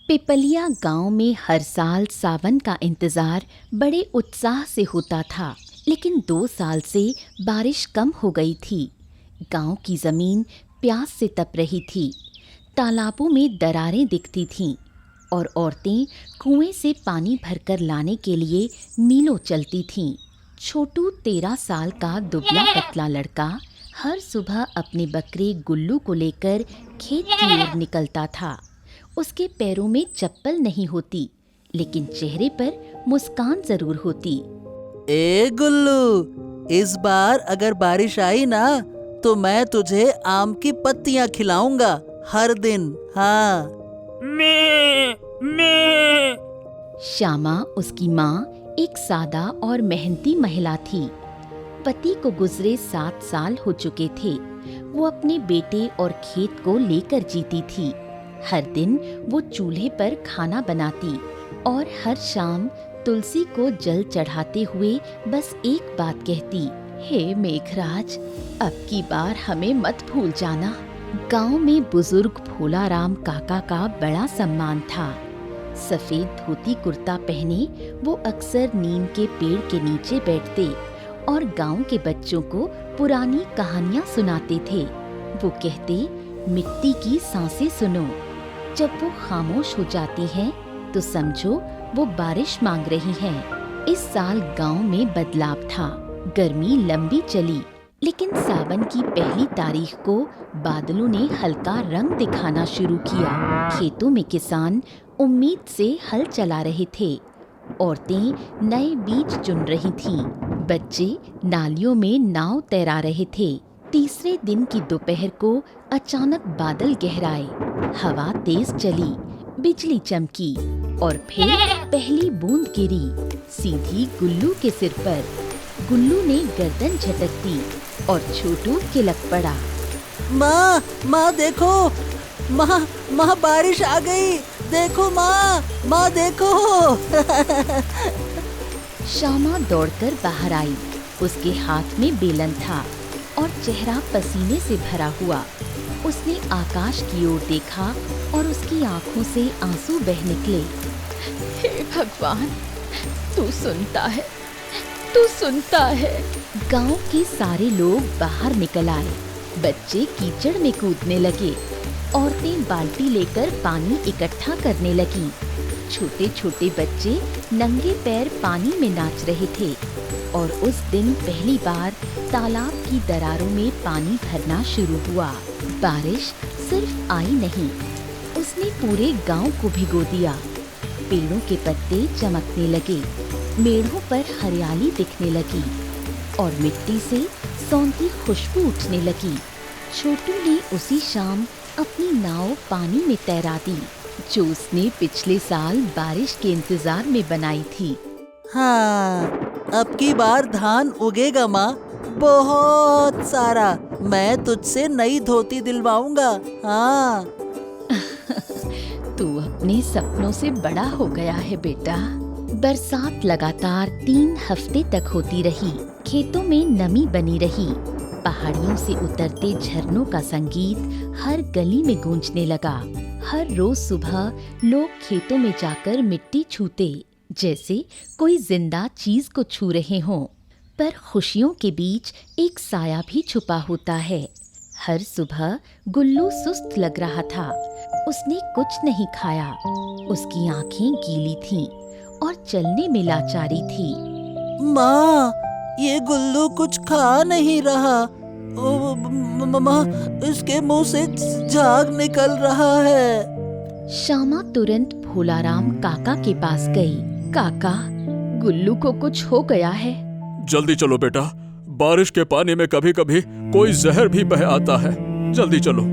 पिपलिया गांव में हर साल सावन का इंतजार बड़े उत्साह से होता था, लेकिन 2 साल से बारिश कम हो गई थी। गांव की जमीन प्यास से तप रही थी, तालाबों में दरारें दिखती थीं और औरतें कुएं से पानी भरकर लाने के लिए मीलों चलती थीं। छोटू 13 साल का दुबला पतला लड़का हर सुबह अपने बकरे गुल्लू को लेकर खेत की ओर निकलता था। उसके पैरों में चप्पल नहीं होती, लेकिन चेहरे पर मुस्कान जरूर होती। ए गुल्लू, इस बार अगर बारिश आई ना तो मैं तुझे आम की पत्तियां खिलाऊंगा हर दिन। हाँ। मैं श्यामा, उसकी माँ, एक सादा और मेहनती महिला थी। पति को गुजरे 7 साल हो चुके थे। वो अपने बेटे और खेत को लेकर जीती थी। हर दिन वो चूल्हे पर खाना बनाती और हर शाम तुलसी को जल चढ़ाते हुए बस एक बात कहती, हे मेघराज, अब की बार हमें मत भूल जाना। गांव में बुजुर्ग भोलाराम काका का बड़ा सम्मान था। सफेद धोती कुर्ता पहने वो अक्सर नीम के पेड़ के नीचे बैठते और गांव के बच्चों को पुरानी कहानियां सुनाते थे। वो कहते, मिट्टी की सांसें सुनो, जब वो खामोश हो जाती हैं तो समझो वो बारिश मांग रही हैं। इस साल गांव में बदलाव था। गर्मी लंबी चली, लेकिन सावन की पहली तारीख को बादलों ने हल्का रंग दिखाना शुरू किया। खेतों में किसान उम्मीद से हल चला रहे थे। औरतें नए बीज चुन रही थीं। बच्चे नालियों में नाव तैरा रहे थे। तीसरे दिन की दोपहर को अचानक बादल गहराए, हवा तेज चली, बिजली चमकी और फिर पहली बूंद गिरी, सीधी गुल्लू के सिर पर। गुल्लू ने गर्दन झटक दी और छोटू किलक पड़ा। माँ देखो, माँ बारिश आ गई, देखो माँ देखो। श्यामा दौड़कर बाहर आई। उसके हाथ में बेलन था और चेहरा पसीने से भरा हुआ। उसने आकाश की ओर देखा और उसकी आंखों से आंसू बह निकले। हे भगवान, तू सुनता है, तू सुनता है। गांव के सारे लोग बाहर निकल आए। बच्चे कीचड़ में कूदने लगे। औरतें बाल्टी लेकर पानी इकट्ठा करने लगीं। छोटे छोटे बच्चे नंगे पैर पानी में नाच रहे थे और उस दिन पहली बार तालाब की दरारों में पानी भरना शुरू हुआ। बारिश सिर्फ आई नहीं, उसने पूरे गांव को भिगो दिया। पेड़ों के पत्ते चमकने लगे, मेढ़ों पर हरियाली दिखने लगी और मिट्टी से सौंधी खुशबू उठने लगी। छोटू ने उसी शाम अपनी नाव पानी में तैरा दी, जो उसने पिछले साल बारिश के इंतजार में बनाई थी। हाँ, अब की बार धान उगेगा माँ, बहुत सारा। मैं तुझसे नई धोती दिलवाऊंगा। हाँ। तू अपने सपनों से बड़ा हो गया है बेटा। बरसात लगातार 3 हफ्ते तक होती रही। खेतों में नमी बनी रही। पहाड़ियों से उतरते झरनों का संगीत हर गली में गूंजने लगा। हर रोज सुबह लोग खेतों में जाकर मिट्टी छूते, जैसे कोई जिंदा चीज को छू रहे हों। पर खुशियों के बीच एक साया भी छुपा होता है। हर सुबह गुल्लू सुस्त लग रहा था। उसने कुछ नहीं खाया। उसकी आंखें गीली थीं और चलने में लाचारी थी। माँ, ये गुल्लू कुछ खा नहीं रहा। माँ, इसके मुंह से झाग निकल रहा है। श्यामा तुरंत भोलाराम काका के पास गई। काका, गुल्लू को कुछ हो गया है। जल्दी चलो बेटा, बारिश के पानी में कभी कभी कोई जहर भी बह आता है। जल्दी चलो।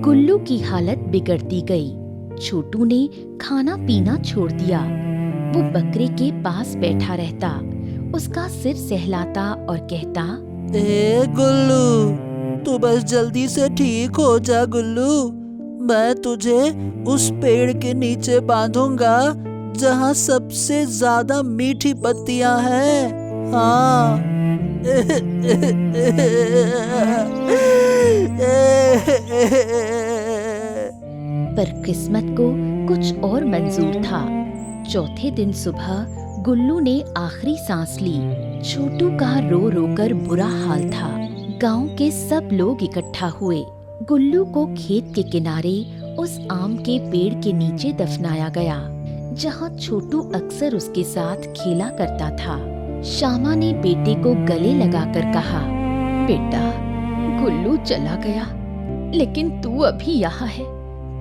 गुल्लू की हालत बिगड़ती गई। छोटू ने खाना पीना छोड़ दिया। वो बकरे के पास बैठा रहता, उसका सिर सहलाता और कहता, ए गुल्लू, तू बस जल्दी से ठीक हो जा गुल्लू। मैं तुझे उस पेड़ के नीचे बांधूंगा जहाँ सबसे ज्यादा मीठी पत्तियां हैं। हाँ। पर किस्मत को कुछ और मंजूर था। चौथे दिन सुबह गुल्लू ने आखिरी सांस ली। छोटू का रो रो कर बुरा हाल था। गांव के सब लोग इकट्ठा हुए। गुल्लू को खेत के किनारे उस आम के पेड़ के नीचे दफनाया गया, जहां छोटू अक्सर उसके साथ खेला करता था। श्यामा ने बेटे को गले लगाकर कहा, बेटा, गुल्लू चला गया, लेकिन तू अभी यहाँ है।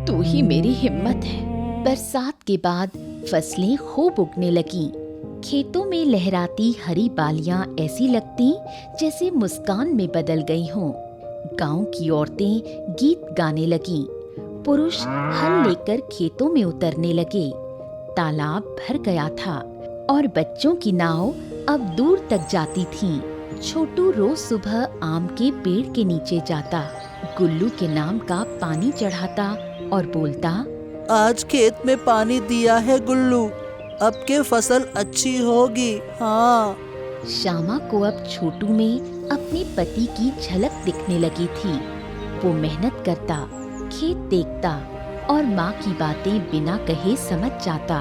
तू ही मेरी हिम्मत है। बरसात के बाद फसलें खूब उगने लगीं। खेतों में लहराती हरी बालियां ऐसी लगती जैसे मुस्कान में बदल गई हों। गांव की औरतें गीत गाने लगीं। पुरुष हल लेकर खेतों में उतरने लगे। तालाब भर गया था और बच्चों की नाव अब दूर तक जाती थीं। छोटू रोज सुबह आम के पेड़ के नीचे जाता, गुल्लू के नाम का पानी चढ़ाता और बोलता, आज खेत में पानी दिया है गुल्लू, अब के फसल अच्छी होगी। हाँ। श्यामा को अब छोटू में अपने पति की झलक दिखने लगी थी। वो मेहनत करता, खेत देखता और माँ की बातें बिना कहे समझ जाता।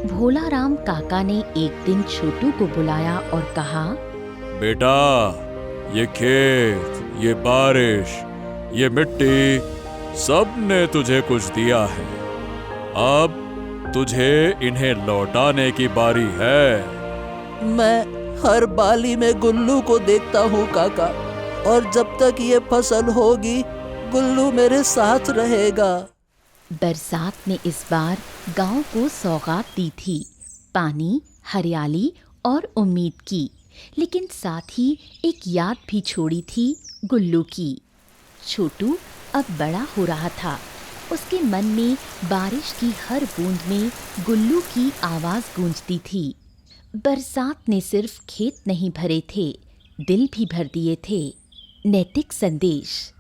भोला राम काका ने एक दिन छोटू को बुलाया और कहा, बेटा, ये खेत, ये बारिश, ये मिट्टी, सब ने तुझे कुछ दिया है। अब तुझे इन्हें लौटाने की बारी है। मैं हर बाली में गुल्लू को देखता हूँ काका, और जब तक ये फसल होगी गुल्लू मेरे साथ रहेगा। बरसात ने इस बार गांव को सौगात दी थी, पानी, हरियाली और उम्मीद की, लेकिन साथ ही एक याद भी छोड़ी थी, गुल्लू की। छोटू अब बड़ा हो रहा था। उसके मन में बारिश की हर बूंद में गुल्लू की आवाज़ गूंजती थी। बरसात ने सिर्फ खेत नहीं भरे थे, दिल भी भर दिए थे। नैतिक संदेश।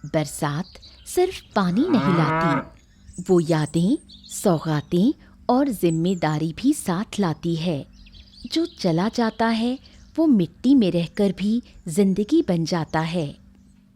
बरसात सिर्फ पानी नहीं लाती, वो यादें, सौगातें और जिम्मेदारी भी साथ लाती है। जो चला जाता है वो मिट्टी में रहकर भी जिंदगी बन जाता है।